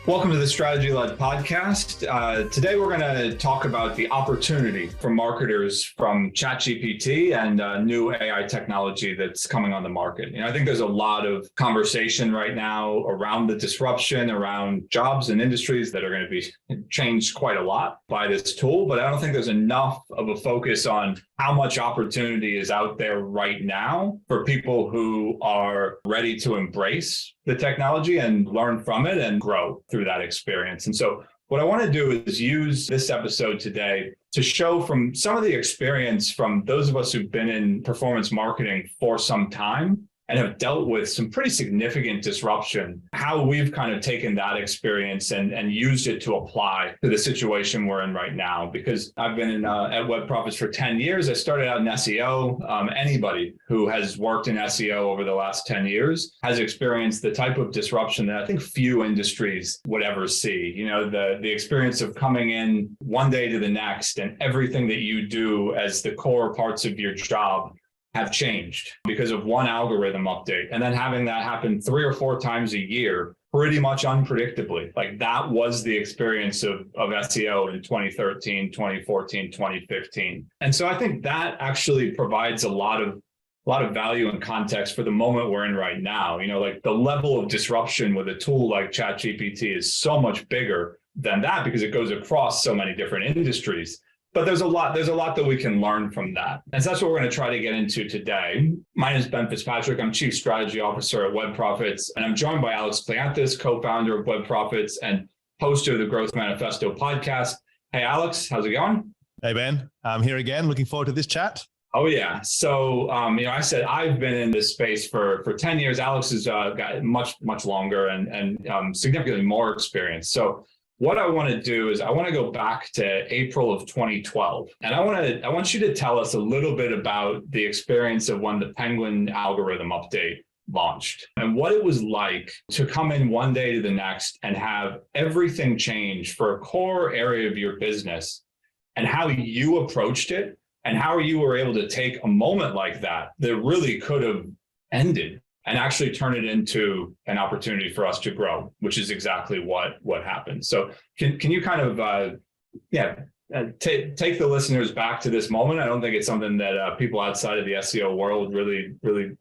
Welcome to the Strategy Led podcast. Today, we're going to talk about the opportunity for marketers from ChatGPT and new AI technology that's coming on the market. I think there's a lot of conversation right now around the disruption, around jobs and industries that are going to be changed quite a lot by this tool, but I don't think there's enough of a focus on how much opportunity is out there right now for people who are ready to embrace the technology and learn from it and grow through that experience. And so what I want to do is use this episode today to show from some of the experience from those of us who've been in performance marketing for some time and have dealt with some pretty significant disruption, how we've kind of taken that experience and used it to apply to the situation we're in right now. Because I've been at Web Profits for 10 years. I started out in SEO. Anybody who has worked in SEO over the last 10 years has experienced the type of disruption that I think few industries would ever see. The experience of coming in one day to the next and everything that you do as the core parts of your job have changed because of one algorithm update, and then having that happen 3 or 4 times a year, pretty much unpredictably. Like that was the experience of SEO in 2013, 2014, 2015. And so I think that actually provides a lot of value and context for the moment we're in right now. Like the level of disruption with a tool like ChatGPT is so much bigger than that because it goes across so many different industries. But there's a lot that we can learn from that. And so that's what we're going to try to get into today. My name is Ben Fitzpatrick. I'm Chief Strategy Officer at Web Profits, and I'm joined by Alex Kleanthis, co-founder of Web Profits and host of the Growth Manifesto podcast. Hey, Alex, how's it going? Hey, Ben. I'm here again. Looking forward to this chat. Oh, yeah. So, I said I've been in this space for 10 years. Alex has got much longer and significantly more experience. So what I want to do is I want to go back to April of 2012. And I want you to tell us a little bit about the experience of when the Penguin algorithm update launched and what it was like to come in one day to the next and have everything change for a core area of your business, and how you approached it and how you were able to take a moment like that really could have ended and actually turn it into an opportunity for us to grow, which is exactly what happened. So can you kind of, take the listeners back to this moment? I don't think it's something that people outside of the SEO world really really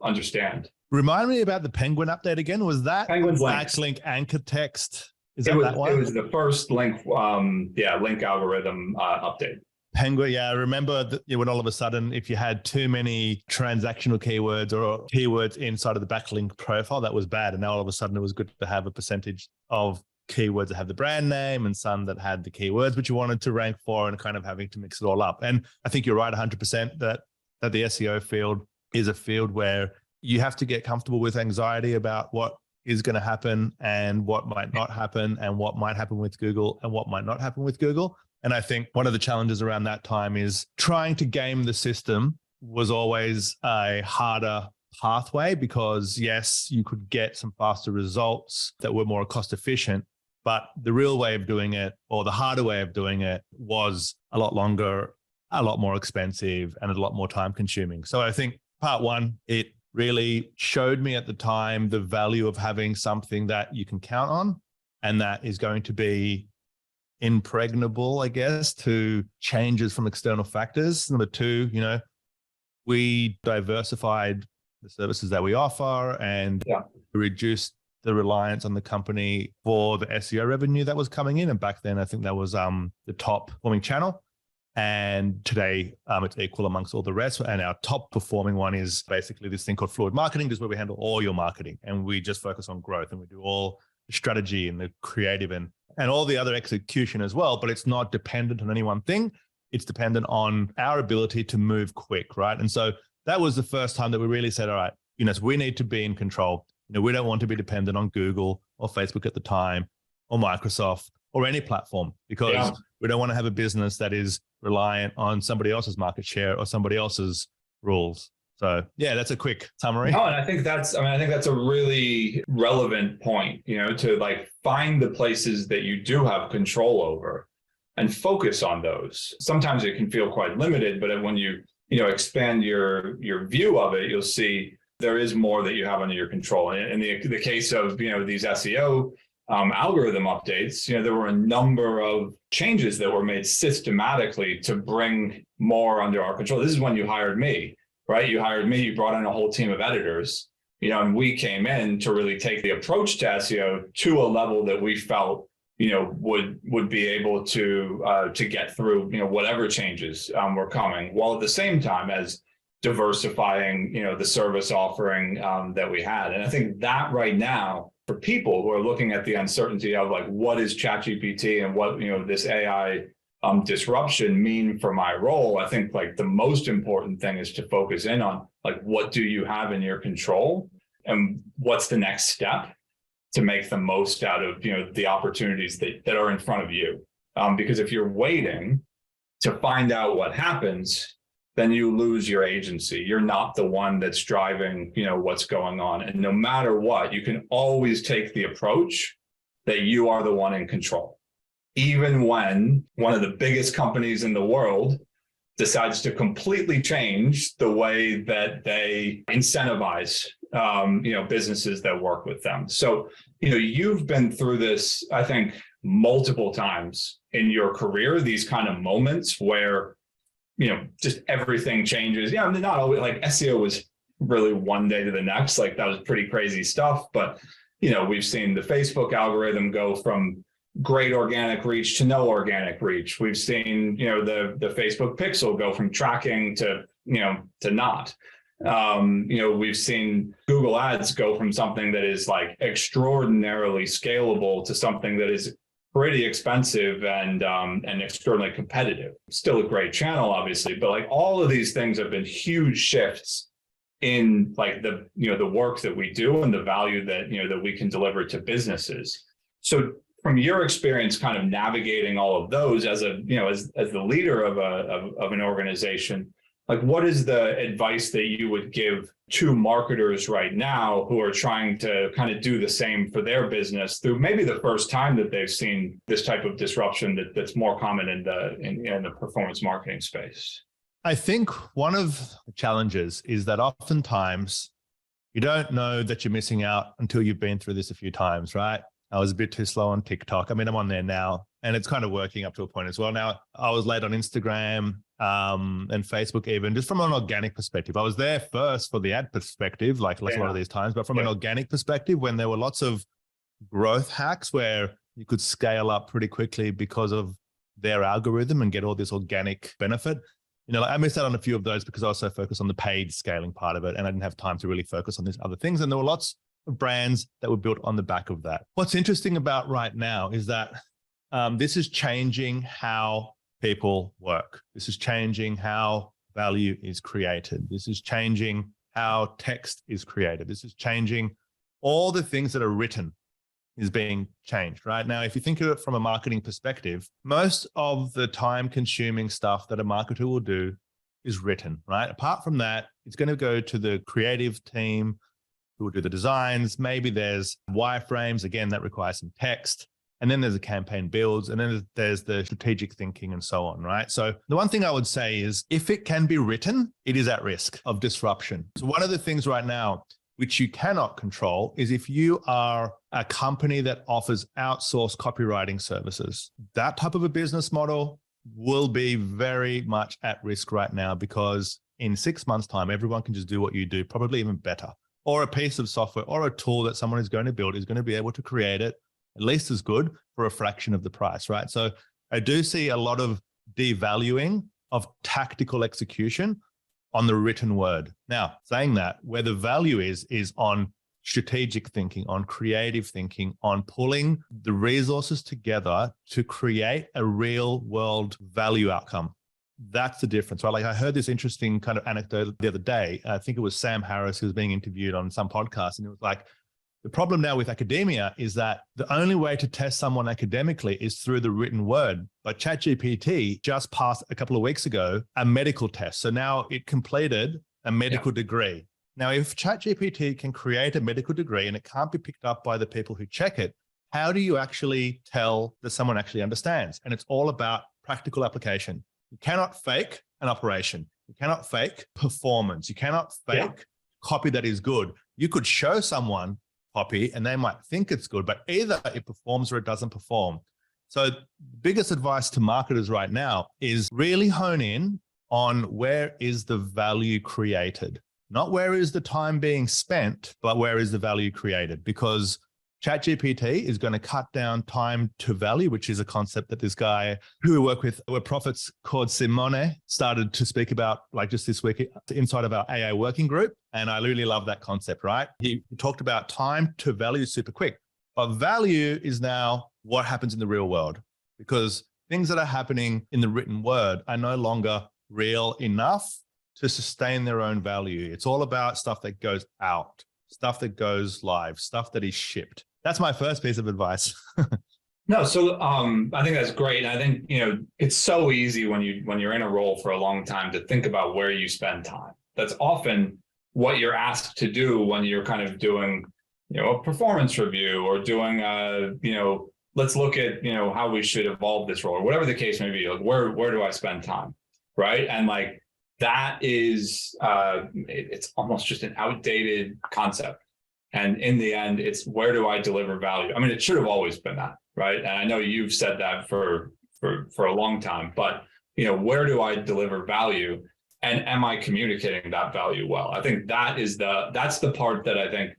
Remind me about the Penguin update again. Was that Penguin's Link anchor text? That one? It was the first link algorithm update. Penguin, yeah, I remember that when all of a sudden, if you had too many transactional keywords or keywords inside of the backlink profile, that was bad. And now all of a sudden it was good to have a percentage of keywords that have the brand name and some that had the keywords which you wanted to rank for, and kind of having to mix it all up. And I think you're right 100% that the SEO field is a field where you have to get comfortable with anxiety about what is going to happen and what might not happen and what might happen with Google and what might not happen with Google. And I think one of the challenges around that time is trying to game the system was always a harder pathway because, yes, you could get some faster results that were more cost efficient, but the real way of doing it, or the harder way of doing it, was a lot longer, a lot more expensive, and a lot more time consuming. So I think part one, it really showed me at the time the value of having something that you can count on and that is going to be impregnable, I guess, to changes from external factors. Number two, we diversified the services that we offer and reduced the reliance on the company for the SEO revenue that was coming in. And back then, I think that was the top performing channel. And today, it's equal amongst all the rest. And our top performing one is basically this thing called Fluid Marketing, just where we handle all your marketing. And we just focus on growth, and we do all the strategy and the creative and all the other execution as well. But it's not dependent on any one thing. It's dependent on our ability to move quick, right? And so that was the first time that we really said, all right, so we need to be in control. We don't want to be dependent on Google or Facebook at the time or Microsoft or any platform, because we don't want to have a business that is reliant on somebody else's market share or somebody else's rules. So yeah, that's a quick summary. No, and I think that's a really relevant point, to like find the places that you do have control over and focus on those. Sometimes it can feel quite limited, but when you expand your view of it, you'll see there is more that you have under your control. In the case of these SEO algorithm updates, there were a number of changes that were made systematically to bring more under our control. This is when you hired me, right? You hired me, you brought in a whole team of editors, and we came in to really take the approach to SEO to a level that we felt, would be able to get through, whatever changes were coming, while at the same time as diversifying, the service offering that we had. And I think that right now, for people who are looking at the uncertainty of like, what is ChatGPT and what, this AI disruption mean for my role, I think like the most important thing is to focus in on like, what do you have in your control and what's the next step to make the most out of, the opportunities that are in front of you. Because if you're waiting to find out what happens, then you lose your agency. You're not the one that's driving, what's going on. And no matter what, you can always take the approach that you are the one in control. Even when one of the biggest companies in the world decides to completely change the way that they incentivize, businesses that work with them. So, you've been through this, I think, multiple times in your career, these kind of moments where, just everything changes. Yeah, not always like SEO was really one day to the next, like that was pretty crazy stuff. But, we've seen the Facebook algorithm go from great organic reach to no organic reach. We've seen, the Facebook pixel go from tracking to not. We've seen Google Ads go from something that is like extraordinarily scalable to something that is pretty expensive and extraordinarily competitive. Still a great channel, obviously, but like all of these things have been huge shifts in like the work that we do and the value that that we can deliver to businesses. So from your experience kind of navigating all of those as a as the leader of an organization, like what is the advice that you would give to marketers right now who are trying to kind of do the same for their business through maybe the first time that they've seen this type of disruption that's more common in the performance marketing space? I think one of the challenges is that oftentimes you don't know that you're missing out until you've been through this a few times, right? I was a bit too slow on TikTok. I mean, I'm on there now and it's kind of working up to a point as well. Now, I was late on Instagram and Facebook even, just from an organic perspective. I was there first for the ad perspective, like a lot of these times, but from an organic perspective, when there were lots of growth hacks where you could scale up pretty quickly because of their algorithm and get all this organic benefit. I missed out on a few of those because I was so focused on the paid scaling part of it and I didn't have time to really focus on these other things. And there were lots of brands that were built on the back of that. What's interesting about right now is that this is changing how people work. This is changing how value is created. This is changing how text is created. This is changing all the things that are written is being changed right now. If you think of it from a marketing perspective, most of the time-consuming stuff that a marketer will do is written, right? Apart from that, it's going to go to the creative team who will do the designs. Maybe there's wireframes. Again, that requires some text. And then there's the campaign builds, and then there's the strategic thinking and so on, right? So the one thing I would say is if it can be written, it is at risk of disruption. So one of the things right now, which you cannot control, is if you are a company that offers outsourced copywriting services, that type of a business model will be very much at risk right now, because in 6 months' time, everyone can just do what you do, probably even better. Or a piece of software or a tool that someone is going to build is going to be able to create it at least as good for a fraction of the price, right? So I do see a lot of devaluing of tactical execution on the written word. Now, saying that, where the value is on strategic thinking, on creative thinking, on pulling the resources together to create a real world value outcome. That's the difference, right? Like I heard this interesting kind of anecdote the other day. I think it was Sam Harris who was being interviewed on some podcast, and it was like, the problem now with academia is that the only way to test someone academically is through the written word. But ChatGPT just passed a couple of weeks ago a medical test. So now it completed a medical degree. Now, if ChatGPT can create a medical degree and it can't be picked up by the people who check it, how do you actually tell that someone actually understands? And it's all about practical application. You cannot fake an operation. You cannot fake performance. You cannot fake copy that is good. You could show someone copy and they might think it's good, but either it performs or it doesn't perform. So the biggest advice to marketers right now is really hone in on where is the value created, not where is the time being spent, but where is the value created, because ChatGPT is going to cut down time to value, which is a concept that this guy who we work with, we're prophets, called Simone, started to speak about like just this week inside of our AI working group. And I really love that concept, right? He talked about time to value super quick, but value is now what happens in the real world, because things that are happening in the written word are no longer real enough to sustain their own value. It's all about stuff that goes out, stuff that goes live, stuff that is shipped. That's my first piece of advice. No, so I think that's great. I think, it's so easy when you're in a role for a long time to think about where you spend time. That's often what you're asked to do when you're kind of doing, a performance review or doing let's look at, how we should evolve this role or whatever the case may be. Like, where do I spend time? Right. And like, that is, it's almost just an outdated concept. And in the end, it's where do I deliver value? I mean, it should have always been that, right? And I know you've said that for a long time, but, where do I deliver value? And am I communicating that value well? I think that's the part that I think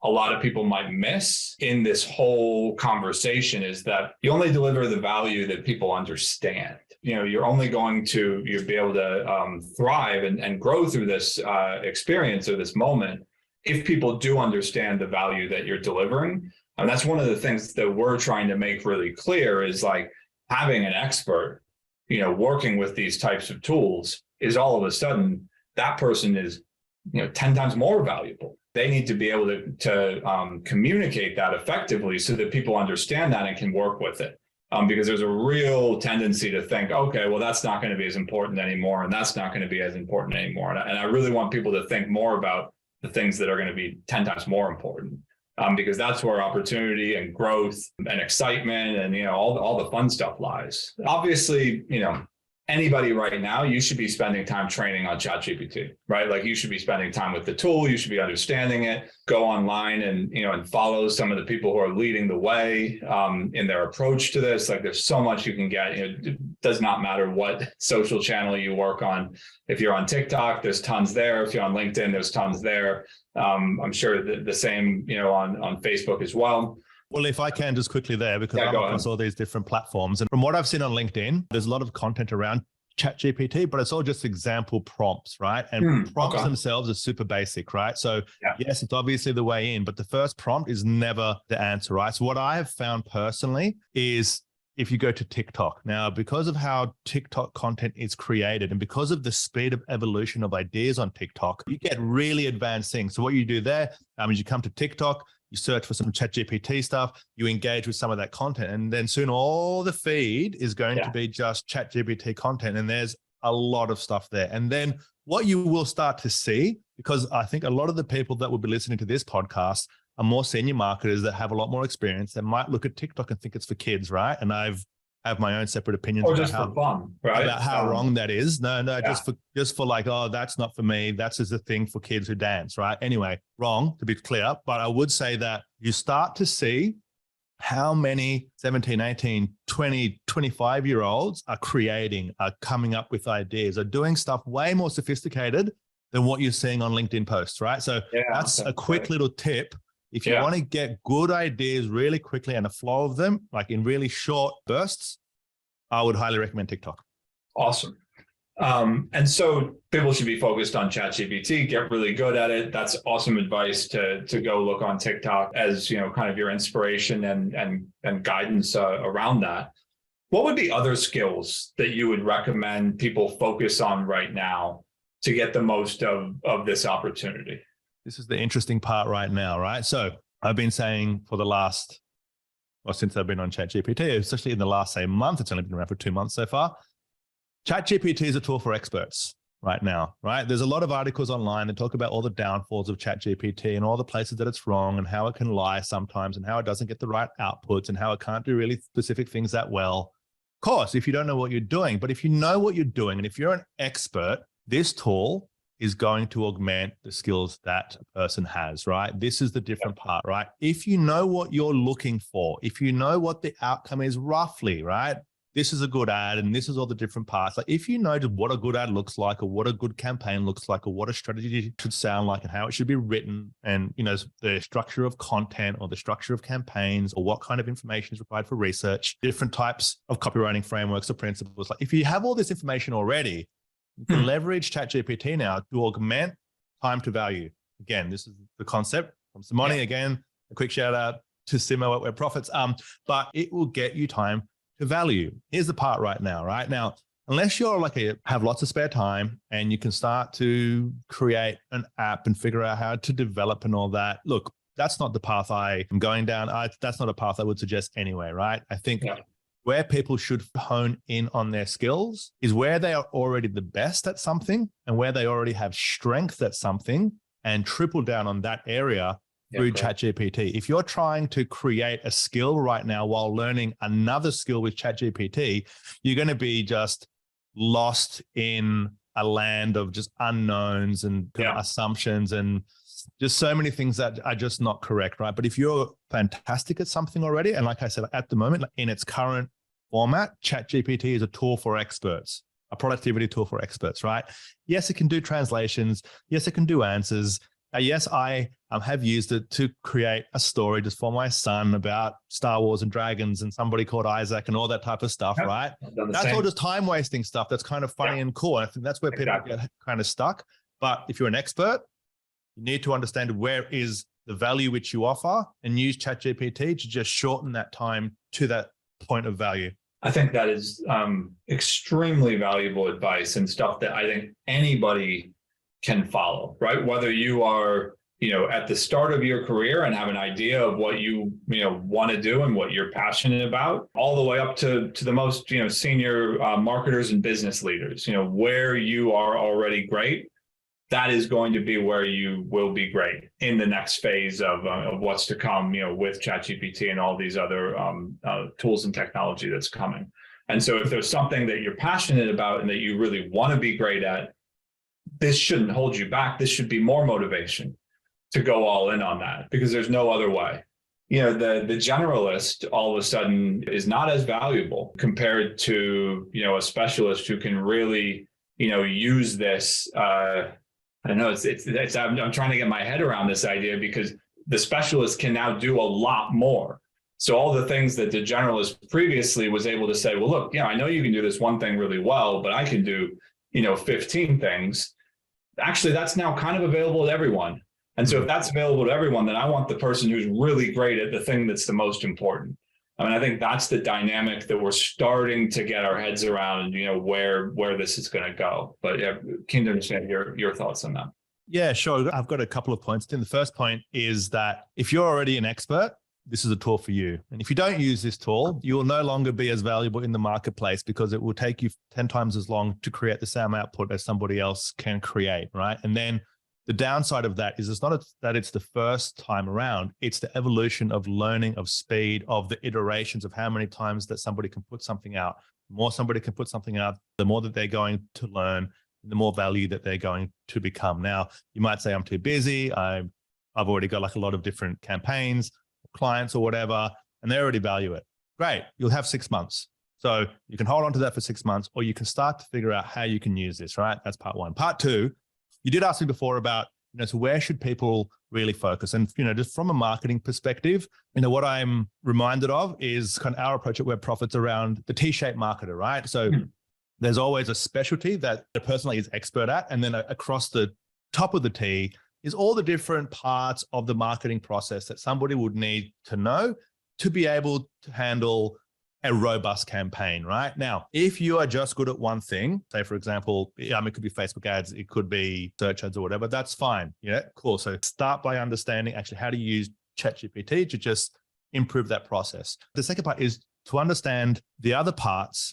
a lot of people might miss in this whole conversation, is that you only deliver the value that people understand. You're only going to be able to thrive and grow through this experience or this moment if people do understand the value that you're delivering. And that's one of the things that we're trying to make really clear, is like having an expert, working with these types of tools is all of a sudden that person is, 10 times more valuable. They need to be able to communicate that effectively so that people understand that and can work with it. Because there's a real tendency to think, okay, well, that's not going to be as important anymore, and that's not going to be as important anymore. And I really want people to think more about the things that are going to be 10 times more important, because that's where opportunity and growth and excitement and, all the fun stuff lies. Obviously, anybody right now, you should be spending time training on ChatGPT, right? Like, you should be spending time with the tool. You should be understanding it. Go online and, and follow some of the people who are leading the way in their approach to this. Like, there's so much you can get. It does not matter what social channel you work on. If you're on TikTok, there's tons there. If you're on LinkedIn, there's tons there. I'm sure the same, on Facebook as well. Well, if I can just quickly there, because I'm across all these different platforms. And from what I've seen on LinkedIn, there's a lot of content around ChatGPT, but it's all just example prompts, right? And prompts themselves are super basic, right? So yes, it's obviously the way in, but the first prompt is never the answer, right? So what I have found personally is, if you go to TikTok now, because of how TikTok content is created and because of the speed of evolution of ideas on TikTok, you get really advanced things. So what you do there is you come to TikTok, you search for some ChatGPT stuff, you engage with some of that content, and then soon all the feed is going to be just ChatGPT content. And there's a lot of stuff there. And then what you will start to see, because I think a lot of the people that will be listening to this podcast are more senior marketers that have a lot more experience, that might look at TikTok and think it's for kids, right? And I have my own separate opinions or just for fun, right? About how wrong that is. No, just for like, oh, that's not for me. That's just a thing for kids who dance, right? Anyway, wrong, to be clear. But I would say that you start to see how many 17, 18, 20, 25-year-olds are creating, are coming up with ideas, are doing stuff way more sophisticated than what you're seeing on LinkedIn posts, right? So that's a quick little tip. If you want to get good ideas really quickly and a flow of them, like in really short bursts, I would highly recommend TikTok. Awesome. And so people should be focused on ChatGPT, get really good at it. That's awesome advice to go look on TikTok as, kind of your inspiration and guidance around that. What would be other skills that you would recommend people focus on right now to get the most of this opportunity? This is the interesting part right now, right? So I've been saying for the last, since I've been on ChatGPT, especially in the last, say, month, it's only been around for 2 months so far. ChatGPT is a tool for experts right now, right? There's a lot of articles online that talk about all the downfalls of ChatGPT and all the places that it's wrong and how it can lie sometimes and how it doesn't get the right outputs and how it can't do really specific things that well. Of course, if you don't know what you're doing, but if you know what you're doing and if you're an expert, this tool is going to augment the skills that a person has, right? This is the different part, right? If you know what you're looking for, if you know what the outcome is roughly, right? This is a good ad and this is all the different parts. Like if you know what a good ad looks like or what a good campaign looks like or what a strategy should sound like and how it should be written and, the structure of content or the structure of campaigns or what kind of information is required for research, different types of copywriting frameworks or principles. Like if you have all this information already, you can leverage ChatGPT now to augment time to value. Again, this is the concept from Simone. Again, a quick shout out to Simo at Web Profits. But it will get you time to value. Here's the part right now, right? Now, unless you're have lots of spare time and you can start to create an app and figure out how to develop and all that, look, that's not the path I am going down. That's not a path I would suggest anyway, right? I think where people should hone in on their skills is where they are already the best at something and where they already have strength at something and triple down on that area through ChatGPT. If you're trying to create a skill right now while learning another skill with ChatGPT, you're going to be just lost in a land of just unknowns and assumptions and just so many things that are just not correct, right? But if you're fantastic at something already, and like I said, at the moment, in its current format, ChatGPT is a tool for experts, a productivity tool for experts, right? Yes, it can do translations. Yes, it can do answers. Yes, I have used it to create a story just for my son about Star Wars and dragons and somebody called Isaac and all that type of stuff, right? That's all just time wasting stuff. That's kind of funny and cool. And I think that's where people get kind of stuck. But if you're an expert, you need to understand where is the value which you offer and use ChatGPT to just shorten that time to that point of value. I think that is extremely valuable advice and stuff that I think anybody can follow, right? Whether you are, at the start of your career and have an idea of what you want to do and what you're passionate about, all the way up to the most, senior marketers and business leaders, where you are already great, that is going to be where you will be great in the next phase of what's to come, with ChatGPT and all these other tools and technology that's coming. And so if there's something that you're passionate about and that you really want to be great at, this shouldn't hold you back. This should be more motivation to go all in on that because there's no other way. The generalist all of a sudden is not as valuable compared to, a specialist who can really, use this. I don't know. I'm trying to get my head around this idea because the specialist can now do a lot more. So all the things that the generalist previously was able to say, well, look, I know you can do this one thing really well, but I can do, 15 things. Actually, that's now kind of available to everyone. And so if that's available to everyone, then I want the person who's really great at the thing that's the most important. I think that's the dynamic that we're starting to get our heads around, where this is going to go. But keen to understand your thoughts on that. Yeah, sure. I've got a couple of points. The first point is that if you're already an expert, this is a tool for you. And if you don't use this tool, you will no longer be as valuable in the marketplace because it will take you 10 times as long to create the same output as somebody else can create, right? And then the downside of that is it's not that it's the first time around, it's the evolution of learning, of speed, of the iterations of how many times that somebody can put something out. The more somebody can put something out, the more that they're going to learn, the more value that they're going to become. Now, you might say, I'm too busy. I've already got a lot of different campaigns, clients or whatever, and they already value it. Great. You'll have 6 months. So you can hold on to that for 6 months, or you can start to figure out how you can use this, right? That's part one. Part two, you did ask me before about, so where should people really focus? And, just from a marketing perspective, what I'm reminded of is kind of our approach at Web Profits around the T-shaped marketer, right? So there's always a specialty that the person is expert at. And then across the top of the T is all the different parts of the marketing process that somebody would need to know to be able to handle a robust campaign, right? Now, if you are just good at one thing, say, for example, it could be Facebook ads, it could be search ads or whatever, that's fine. Yeah, cool. So start by understanding actually how to use ChatGPT to just improve that process. The second part is to understand the other parts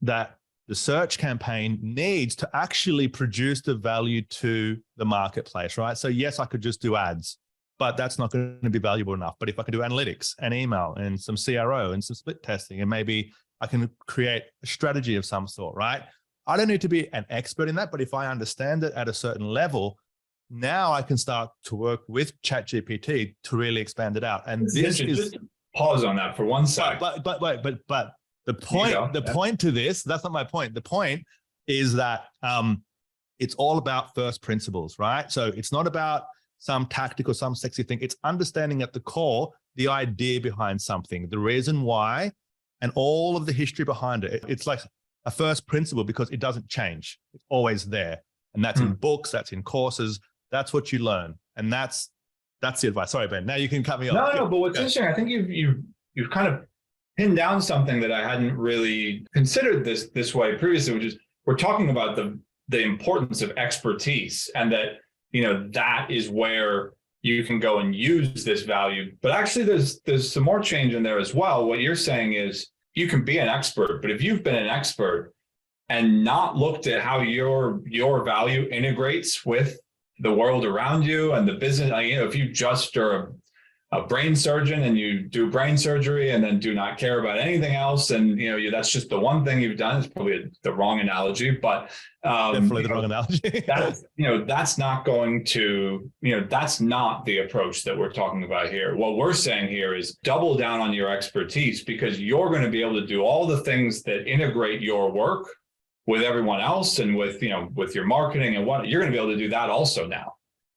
that the search campaign needs to actually produce the value to the marketplace, right? So yes, I could just do ads, but that's not going to be valuable enough. But if I can do analytics and email and some CRO and some split testing, and maybe I can create a strategy of some sort, right? I don't need to be an expert in that, but if I understand it at a certain level, now I can start to work with ChatGPT to really expand it out. And this is just pause on that for one sec. But the point to this, that's not my point. The point is that it's all about first principles, right? So it's not about some tactical, some sexy thing. It's understanding at the core the idea behind something, the reason why, and all of the history behind it. It's like a first principle because it doesn't change. It's always there. And that's in books, that's in courses, that's what you learn. And that's the advice. Sorry, Ben. Now you can cut me off. No, but what's interesting, I think you've kind of pinned down something that I hadn't really considered this way previously, which is we're talking about the importance of expertise, and that, you know, that is where you can go and use this value. But actually there's some more change in there as well. What you're saying is you can be an expert, but if you've been an expert and not looked at how your value integrates with the world around you and the business, you know, if you just are a brain surgeon and you do brain surgery and then do not care about anything else, and you know that's just the one thing you've done, it's probably the wrong analogy, but definitely the wrong analogy. That's not going to, that's not the approach that we're talking about here. What we're saying here is double down on your expertise, because you're going to be able to do all the things that integrate your work with everyone else and with your marketing and what you're going to be able to do that also now.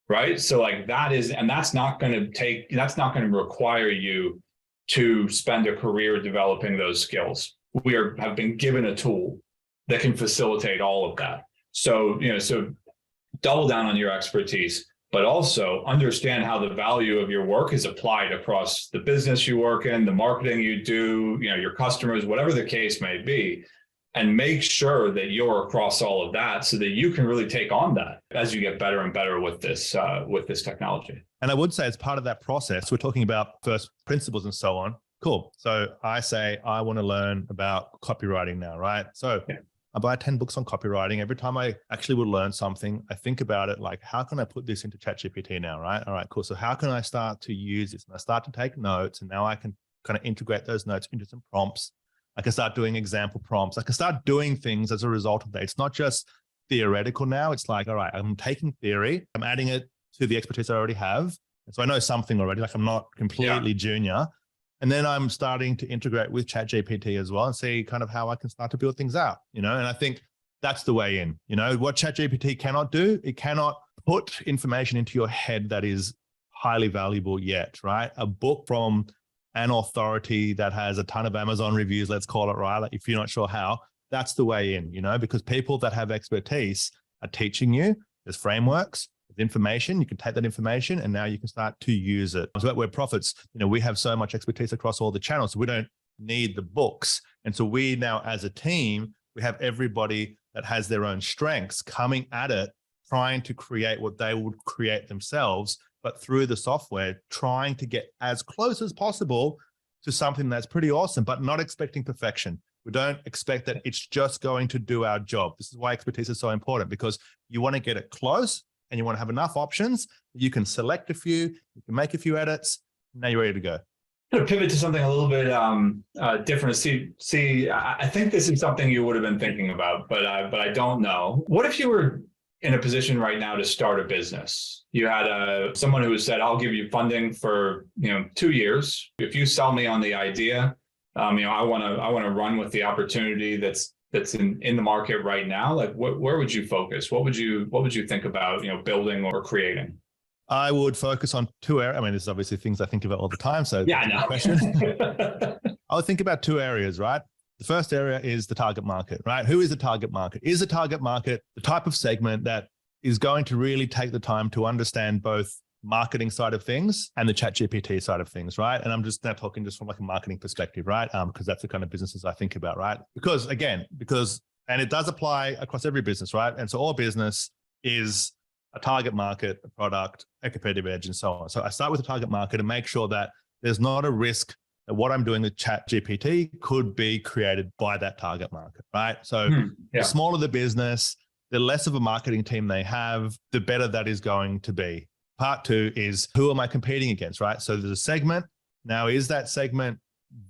Right. So like that's not going to require you to spend a career developing those skills. We have been given a tool that can facilitate all of that. So, so double down on your expertise, but also understand how the value of your work is applied across the business you work in, the marketing you do, your customers, whatever the case may be. And make sure that you're across all of that so that you can really take on that as you get better and better with this technology. And I would say as part of that process, we're talking about first principles and so on. Cool. So I say, I want to learn about copywriting now, right? So I buy 10 books on copywriting. Every time I actually would learn something, I think about it like, how can I put this into ChatGPT now, right? All right, cool. So how can I start to use this? And I start to take notes, and now I can kind of integrate those notes into some prompts. I can start doing example prompts. I can start doing things as a result of that. It's not just theoretical now. It's like, all right, I'm taking theory, I'm adding it to the expertise I already have. And so I know something already, like I'm not completely junior. And then I'm starting to integrate with ChatGPT as well and see kind of how I can start to build things out, and I think that's the way in. What ChatGPT cannot do, it cannot put information into your head that is highly valuable yet, right? A book from an authority that has a ton of Amazon reviews, let's call it, right? Like if you're not sure how, that's the way in, because people that have expertise are teaching you. There's frameworks, there's information. You can take that information and now you can start to use it. So at Web Profits, we have so much expertise across all the channels. So we don't need the books. And so we now, as a team, we have everybody that has their own strengths coming at it, trying to create what they would create themselves, but through the software, trying to get as close as possible to something that's pretty awesome, but not expecting perfection. We don't expect that it's just going to do our job. This is why expertise is so important, because you want to get it close and you want to have enough options. You can select a few, you can make a few edits, and now you're ready to go. I'm going to pivot to something a little bit different. See, I think this is something you would have been thinking about, but I don't know. What if you were in a position right now to start a business? You had someone who said, I'll give you funding for 2 years. If you sell me on the idea, I want to run with the opportunity that's in the market right now. Like where would you focus? What would you think about building or creating? I would focus on two areas. I mean, this is obviously things I think about all the time. So yeah, I know. Question. I would think about two areas, right? The first area is the target market, right? Who is the target market? Is the target market the type of segment that is going to really take the time to understand both marketing side of things and the ChatGPT side of things, right? And I'm just now talking just from like a marketing perspective, right? Because that's the kind of businesses I think about, right? Because and it does apply across every business, right? And so all business is a target market, a product, a competitive edge, and so on. So I start with the target market and make sure that there's not a risk that what I'm doing with ChatGPT could be created by that target market, right? So the smaller the business, the less of a marketing team they have, the better that is going to be. Part two is, who am I competing against, right? So there's a segment. Now, is that segment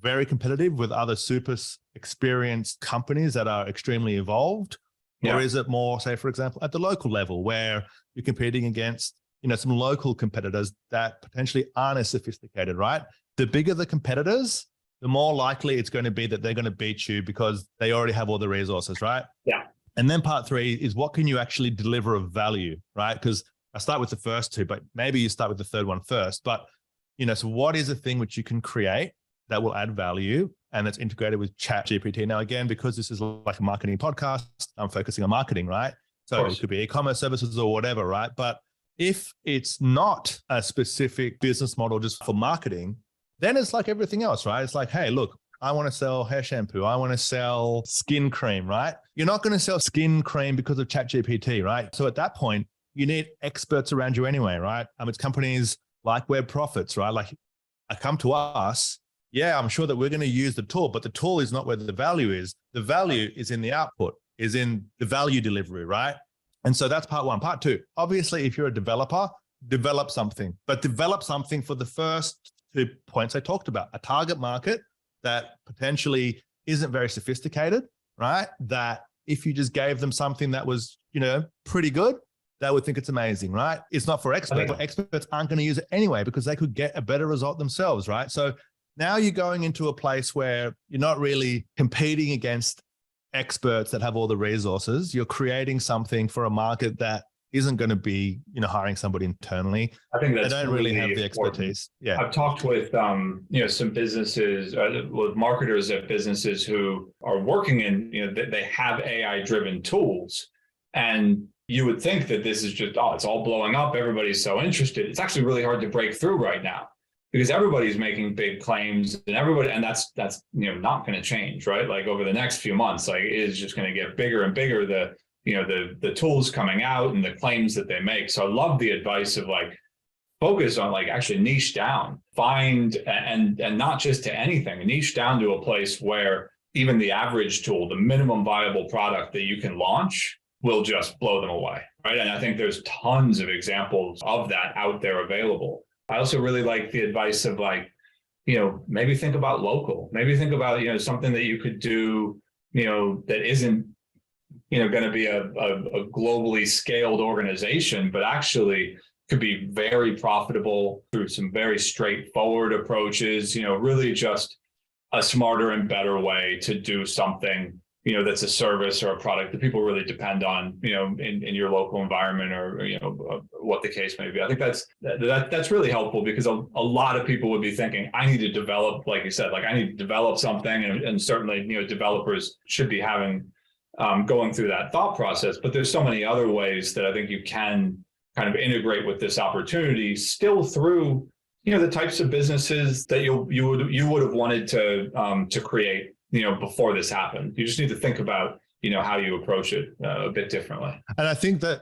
very competitive with other super experienced companies that are extremely evolved? Or is it more, say, for example, at the local level where you're competing against, some local competitors that potentially aren't as sophisticated, right? The bigger the competitors, the more likely it's going to be that they're going to beat you because they already have all the resources, right? Yeah. And then part 3 is what can you actually deliver of value, right? Because I start with the first 2, but maybe you start with the third one first. But, so what is a thing which you can create that will add value and that's integrated with ChatGPT? Now, again, because this is like a marketing podcast, I'm focusing on marketing, right? So it could be e-commerce services or whatever, right? But if it's not a specific business model just for marketing, then it's like everything else, right? It's like, hey, look, I want to sell hair shampoo. I want to sell skin cream, right? You're not going to sell skin cream because of ChatGPT, right? So at that point, you need experts around you anyway, right? It's companies like Web Profits, right? Like, come to us. Yeah, I'm sure that we're going to use the tool, but the tool is not where the value is. The value is in the output, is in the value delivery, right? And so that's part 1. Part 2, obviously, if you're a developer, develop something, but develop something for the first 2 points I talked about, a target market that potentially isn't very sophisticated, right? That if you just gave them something that was, pretty good, they would think it's amazing, right? It's not for experts, but experts aren't going to use it anyway because they could get a better result themselves, right? So now you're going into a place where you're not really competing against experts that have all the resources. You're creating something for a market that isn't going to be, hiring somebody internally. I think that's they don't really have the expertise. Yeah, I've talked with some businesses, with marketers at businesses who are working in, they have AI-driven tools, and you would think that this is just it's all blowing up. Everybody's so interested. It's actually really hard to break through right now because everybody's making big claims, and that's not going to change, right? Like over the next few months, like it is just going to get bigger and bigger. The tools coming out and the claims that they make. So I love the advice of like focus on like actually niche down, find and not just to anything, niche down to a place where even the average tool, the minimum viable product that you can launch will just blow them away, right? And I think there's tons of examples of that out there available. I also really like the advice of like, maybe think about local, maybe think about, something that you could do, that isn't, going to be a globally scaled organization, but actually could be very profitable through some very straightforward approaches, really just a smarter and better way to do something, that's a service or a product that people really depend on, in your local environment or, what the case may be. I think that's really helpful because a lot of people would be thinking, I need to develop, like you said, like I need to develop something. And certainly, developers should be going through that thought process, but there's so many other ways that I think you can kind of integrate with this opportunity still through, the types of businesses that you would have wanted to create, before this happened. You just need to think about, how you approach it a bit differently. And I think that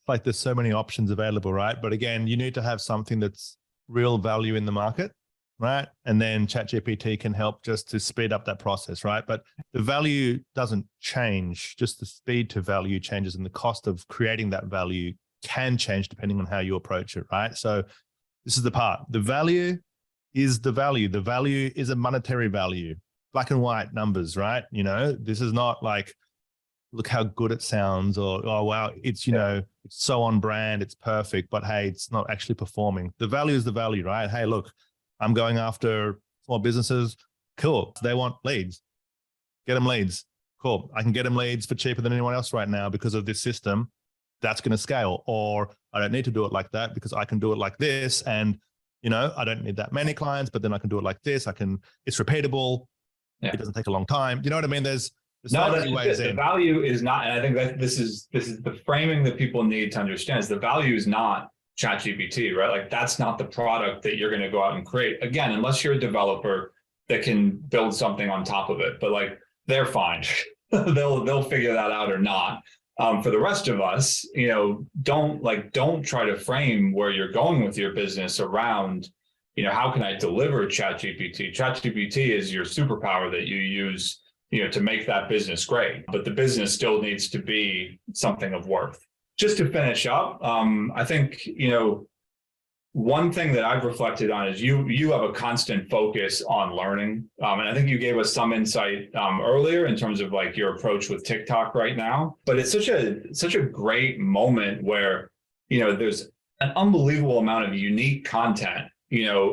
like there's so many options available, right? But again, you need to have something that's real value in the market, right? And then ChatGPT can help just to speed up that process, right? But the value doesn't change, just the speed to value changes, and the cost of creating that value can change depending on how you approach it, right? So this is the part. The value is the value. The value is a monetary value, black and white numbers, right? This is not like, look how good it sounds, or, oh, wow, it's, it's so on brand, it's perfect, but hey, it's not actually performing. The value is the value, right? Hey, look, I'm going after small businesses. Cool. They want leads. Get them leads. Cool. I can get them leads for cheaper than anyone else right now because of this system. That's going to scale. Or I don't need to do it like that because I can do it like this. And, I don't need that many clients, but then I can do it like this. It's repeatable. Yeah. It doesn't take a long time. You know what I mean? There's so many ways in. The value is not, and I think that this is the framing that people need to understand is the value is not ChatGPT, right? Like that's not the product that you're going to go out and create. Again, unless you're a developer that can build something on top of it, but like they're fine. they'll figure that out or not. For the rest of us, don't try to frame where you're going with your business around, how can I deliver ChatGPT? ChatGPT is your superpower that you use, to make that business great, but the business still needs to be something of worth. Just to finish up, I think, one thing that I've reflected on is you have a constant focus on learning. And I think you gave us some insight earlier in terms of like your approach with TikTok right now. But it's such a great moment where, there's an unbelievable amount of unique content,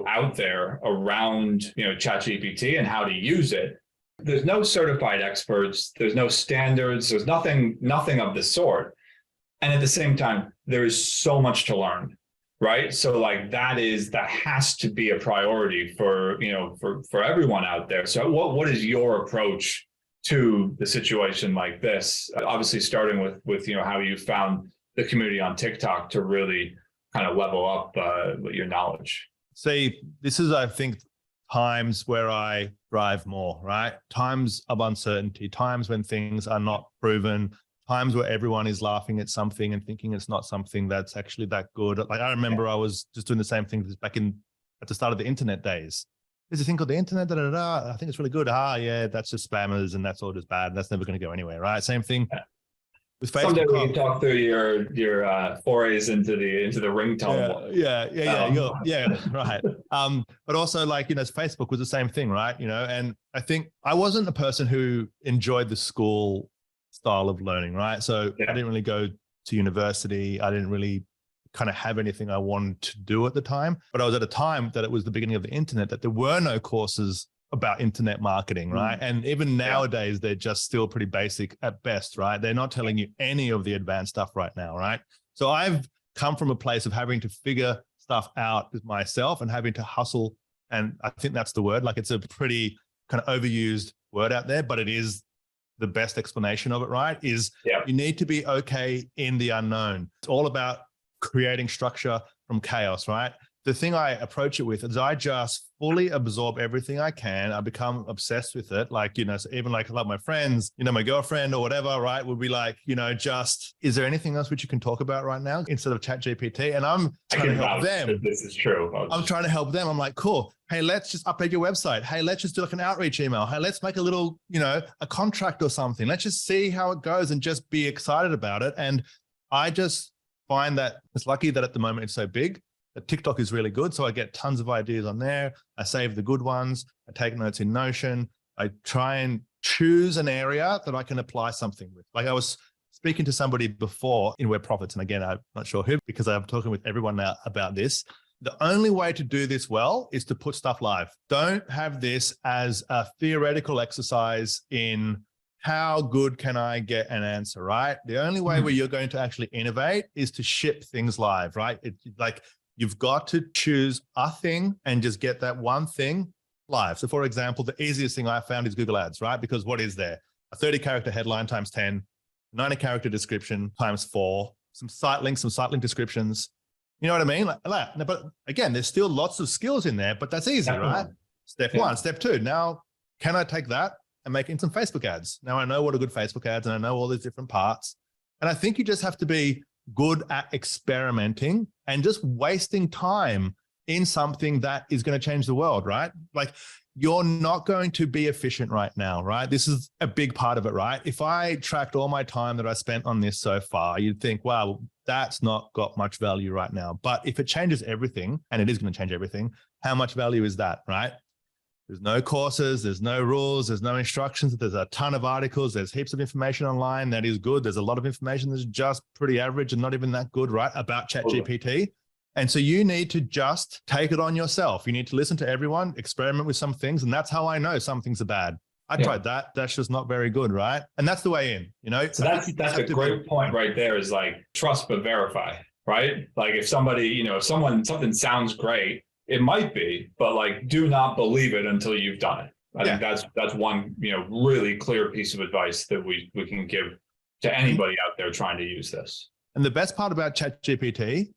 out there around, ChatGPT and how to use it. There's no certified experts, there's no standards, there's nothing of the sort. And at the same time, there is so much to learn, right? So like that has to be a priority for everyone out there. So what is your approach to the situation like this? Obviously starting with how you found the community on TikTok to really kind of level up your knowledge. See, this is, I think, times where I thrive more, right? Times of uncertainty, times when things are not proven, times where everyone is laughing at something and thinking it's not something that's actually that good. Like I remember I was just doing the same thing back at the start of the internet days. There's a thing called the internet, I think it's really good. Yeah, that's just spammers and that's all just bad. And that's never going to go anywhere, right? Same thing with Facebook. Someday we can talk through your forays into the ringtone. Yeah, right. But also like, Facebook was the same thing, right? And I think I wasn't a person who enjoyed the school style of learning, right? So I didn't really go to university. I didn't really kind of have anything I wanted to do at the time. But I was at a time that it was the beginning of the internet, that there were no courses about internet marketing, right? And even nowadays, they're just still pretty basic at best, right? They're not telling you any of the advanced stuff right now, right? So I've come from a place of having to figure stuff out with myself and having to hustle. And I think that's the word. Like it's a pretty kind of overused word out there, but it is the best explanation of it, right? Is you need to be okay in the unknown. It's all about creating structure from chaos, right? The thing I approach it with is I just fully absorb everything I can. I become obsessed with it. Like, so even like a lot of my friends, my girlfriend or whatever, right, would be like, just, is there anything else which you can talk about right now instead of ChatGPT? And I'm trying to help them. This is true. I'm trying to help them. I'm like, cool. Hey, let's just update your website. Hey, let's just do like an outreach email. Hey, let's make a little, a contract or something. Let's just see how it goes and just be excited about it. And I just find that it's lucky that at the moment it's so big. That TikTok is really good. So I get tons of ideas on there. I save the good ones. I take notes in Notion. I try and choose an area that I can apply something with. Like I was speaking to somebody before in Web Profits. And again, I'm not sure who, because I'm talking with everyone now about this. The only way to do this well is to put stuff live. Don't have this as a theoretical exercise in how good can I get an answer, right? The only way where you're going to actually innovate is to ship things live, right? You've got to choose a thing and just get that one thing live. So for example, the easiest thing I found is Google Ads, right? Because what is there? A 30-character headline times 10, 90-character description times 4, some site links, some site link descriptions. You know what I mean? Like that. But again, there's still lots of skills in there, but that's easy, right? Step one. Step two. Now, can I take that and make it into some Facebook ads? Now I know what are good Facebook ads and I know all these different parts. And I think you just have to be good at experimenting and just wasting time in something that is going to change the world, right? Like you're not going to be efficient right now, right? This is a big part of it, right? If I tracked all my time that I spent on this so far, you'd think, wow, that's not got much value right now. But if it changes everything, and it is going to change everything, how much value is that, right? There's no courses, there's no rules, there's no instructions, there's a ton of articles, there's heaps of information online that is good. There's a lot of information that's just pretty average and not even that good, right, about ChatGPT. And so you need to just take it on yourself. You need to listen to everyone, experiment with some things. And that's how I know some things are bad. I tried that. That's just not very good, right? And that's the way in, So that's a great point right there, is like trust but verify, right? Like if somebody, if something sounds great, it might be, but like do not believe it until you've done it. I think that's one, really clear piece of advice that we can give to anybody out there trying to use this. And the best part about ChatGPT,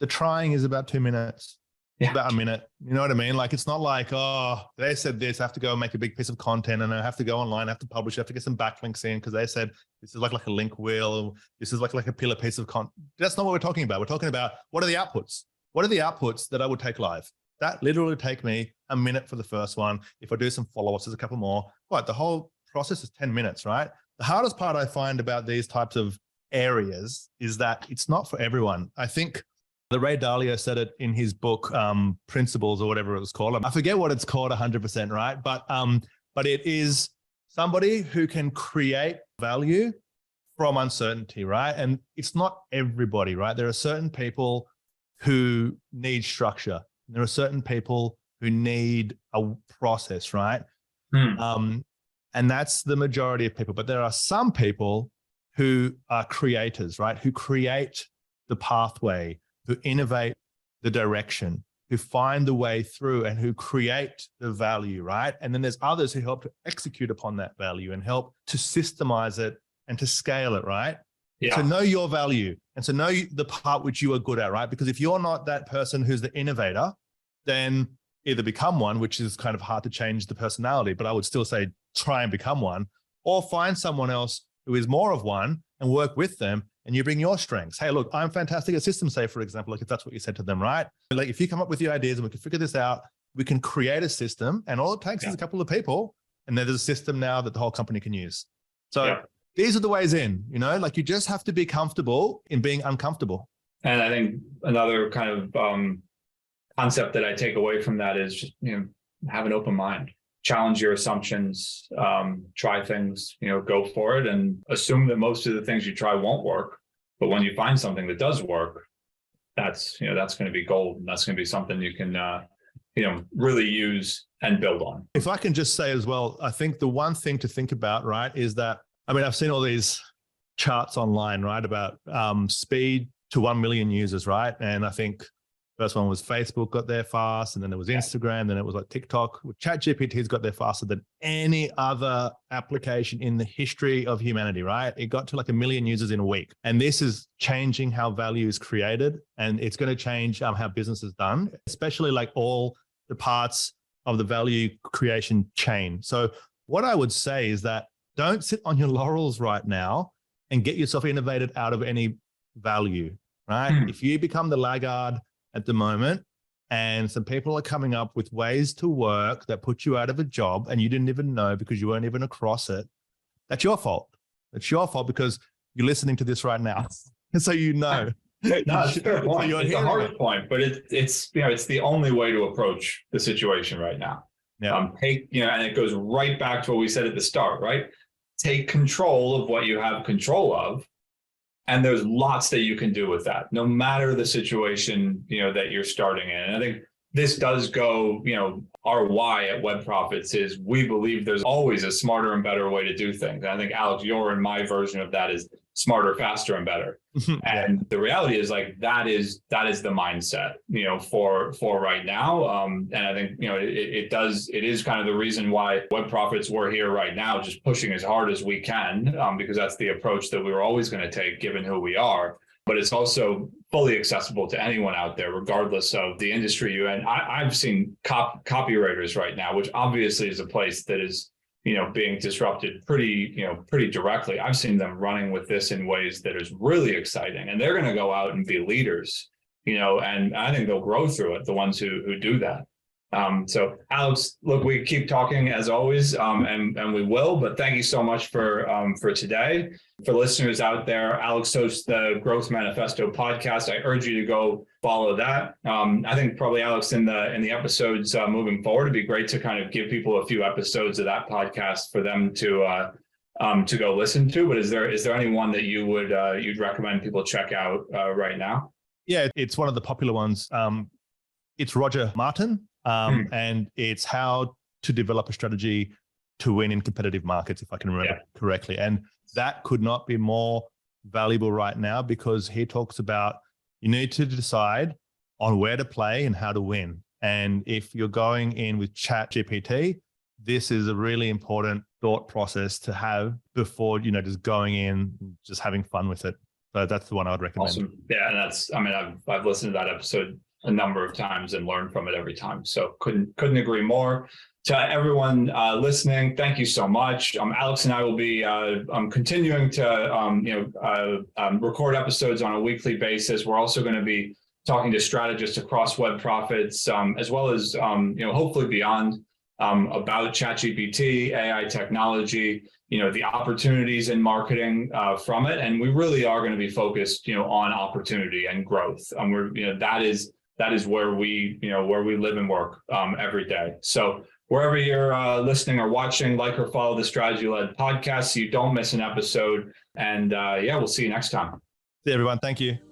the trying is about 2 minutes. It's about a minute. You know what I mean? Like, it's not like, oh, they said this, I have to go and make a big piece of content and I have to go online, I have to publish, I have to get some backlinks in because they said this is like a link wheel. This is like a pillar piece of content. That's not what we're talking about. We're talking about what are the outputs? What are the outputs that I would take live? That literally take me a minute for the first one. If I do some follow-ups, there's a couple more. The whole process is 10 minutes, right? The hardest part I find about these types of areas is that it's not for everyone. I think The Ray Dalio said it in his book, Principles or whatever it was called. I forget what it's called 100%, right? But it is somebody who can create value from uncertainty, right? And it's not everybody, right? There are certain people who need structure. There are certain people who need a process, right? And that's the majority of people. But there are some people who are creators, right? Who create the pathway, who innovate the direction, who find the way through and who create the value, right? And then there's others who help to execute upon that value and help to systemize it and to scale it, right? Yeah. To know your value and to know the part which you are good at, right? Because if you're not that person who's the innovator, then either become one, which is kind of hard to change the personality, but I would still say try and become one, or find someone else who is more of one and work with them and you bring your strengths. Hey, look, I'm fantastic at system safe, for example, like if that's what you said to them, right? Like if you come up with your ideas and we can figure this out, we can create a system and all it takes is a couple of people and then there's a system now that the whole company can use. So these are the ways in, like you just have to be comfortable in being uncomfortable. And I think another kind of concept that I take away from that is just, have an open mind, challenge your assumptions, try things, go for it and assume that most of the things you try won't work. But when you find something that does work, that's going to be gold. And that's going to be something you can, really use and build on. If I can just say as well, I think the one thing to think about, right, is that, I've seen all these charts online, right, about speed to 1 million users, right? And I think first one was Facebook got there fast, and then there was Instagram, then it was like TikTok. ChatGPT's got there faster than any other application in the history of humanity, right? It got to like 1 million users in a week. And this is changing how value is created, and it's going to change how business is done, especially like all the parts of the value creation chain. So what I would say is that don't sit on your laurels right now and get yourself innovated out of any value, right? If you become the laggard at the moment and some people are coming up with ways to work that put you out of a job and you didn't even know because you weren't even across it, that's your fault. It's your fault because you're listening to this right now. And so No, it's a fair point. So it's a hard point, but it's the only way to approach the situation right now. Yeah. And it goes right back to what we said at the start, right? Take control of what you have control of. And there's lots that you can do with that, no matter the situation, that you're starting in. And I think this does go, our why at Web Profits is we believe there's always a smarter and better way to do things. And I think, Alex, your and my version of that is smarter, faster, and better. And the reality is like, that is the mindset, for right now. And I think, it is kind of the reason why Web Profits, we're here right now, just pushing as hard as we can, because that's the approach that we were always going to take given who we are. But it's also fully accessible to anyone out there, regardless of the industry you're in. I've seen copywriters right now, which obviously is a place that is, being disrupted pretty directly. I've seen them running with this in ways that is really exciting, and they're going to go out and be leaders, and I think they'll grow through it, the ones who do that. So Alex, look, we keep talking as always, and we will, but thank you so much for today. For listeners out there, Alex hosts the Growth Manifesto podcast. I urge you to go follow that. I think probably, Alex, in the episodes moving forward, it'd be great to kind of give people a few episodes of that podcast for them to go listen to. But is there any one that you'd recommend people check out right now? Yeah, it's one of the popular ones. It's Roger Martin. And it's how to develop a strategy to win in competitive markets, if I can remember correctly. And that could not be more valuable right now, because he talks about you need to decide on where to play and how to win. And if you're going in with ChatGPT, this is a really important thought process to have before, just going in, just having fun with it. So that's the one I would recommend. Awesome. Yeah. And I've listened to that episode a number of times and learn from it every time. So couldn't agree more. To everyone listening, thank you so much. Alex and I will be continuing to record episodes on a weekly basis. We're also going to be talking to strategists across Web Profits, as well as hopefully beyond, about ChatGPT, AI technology, the opportunities in marketing from it. And we really are going to be focused, on opportunity and growth. And that is where we live and work every day. So wherever you're listening or watching, like or follow the Strategy Led podcast so you don't miss an episode. And we'll see you next time. See you, everyone. Thank you.